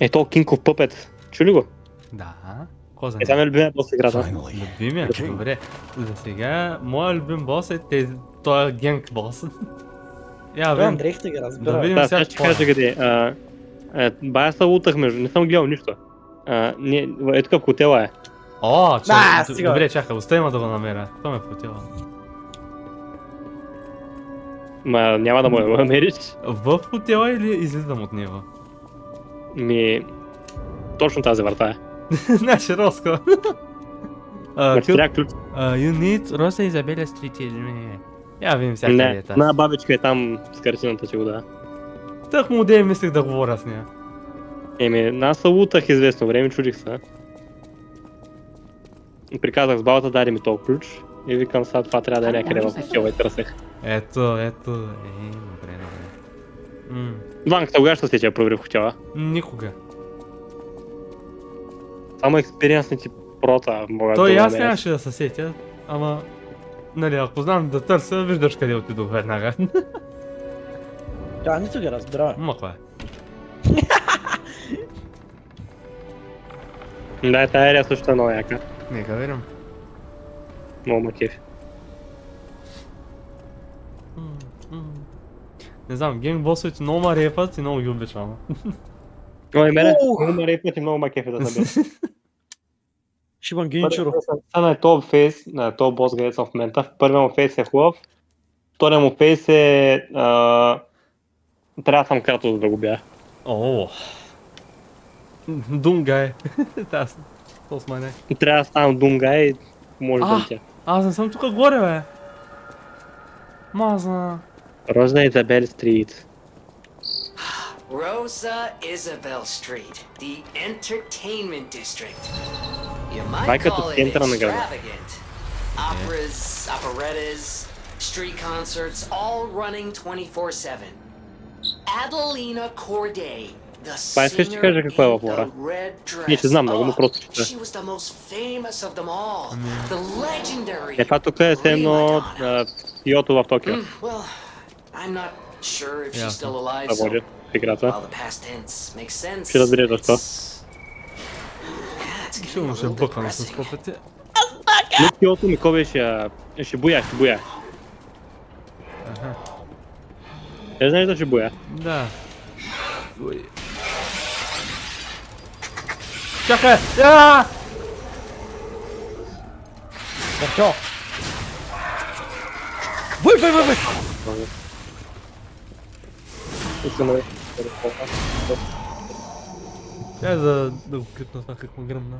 То King of Puppet. Чу ли го? Да. Кой за Това ми е любимия бос в играта. Finally. Любимия? Добре. За сега, моя любим бос е той генг бос. Я Той видим. Андрей ще ги Да разбира. видим Да, сега сега ще какво е. кажа къде. Бая се лутах между, не съм гледал нищо. Ето тук в хотела е. О, стига. добре, чакай, оставим да го намеря. Това ме потява. Ма няма да му я намериш. В хотела или излизам от него? Точно тази врата е. Значи, Роско. Значи трябва ключ. You need Роса Изабеля Стрит или не? Я видим сега къде е Не, тази. на бабичка е там с картината, че го да. Тък му дей мислех да говоря с нея. Аз се лутах известно време, чудих се. И приказах с бабата, даде ми този ключ. И викам сега това трябва да е някъде в хотела и търсех. Ето. Добре. Ванката, кога ще се че я провери в хотела? Никога. Само експириенсните прота могат Той да и го аз намерят. нямаше да се сетя, ама... Нали, ако знам да търся, виждаш къде отидох веднага. Той нито ги разбира. Мъква е. Да, тая ерия също е много яка. Нека видим. Много ма кефи. Не знам, гейм босовете много ма репат и много ги обичам. Ой, мене, Ух! много ма репнат и много ма кефи да съм бил. Шибан Гинчуро. Сега на този фейс, на този бос, където съм в момента, първият му фейс е хубав, вторият му фейс е... трябва да съм кратко, за да го бия. О. Дунгай. Аз. То с мене. Трябва да ставам Дунгай и може да А! летя. Аз не съм тук горе, бе. Мазна. Розна Изабел Стрит. Rosa Isabel Street, the entertainment district. You Vai might că call tu it intră în grădă. extravagant. Operas, operettas, street concerts, all running 24/7. Adelina Corday, the Mai știi ce singer crezi că in cu aia the vorba? red dress. Nici znam mnogo, nu prosto citesc. She was the most famous of them all, the legendary. Това тук е все едно Йото в Токио. Well, I'm not sure if she's Ясно. still alive. Да So води в играта. while the past tense makes sense, Ще разбереш защо. it's- Yeah, it's getting a Сигурно ще little бъкна с depressing. копите. Не Йото ми кой беше, ще буя. Не знаеш да ще буя. Да. Ой. Чакай! Я! Бърчо! Въй! Искам да... Тя да го клипна това как му гръмна.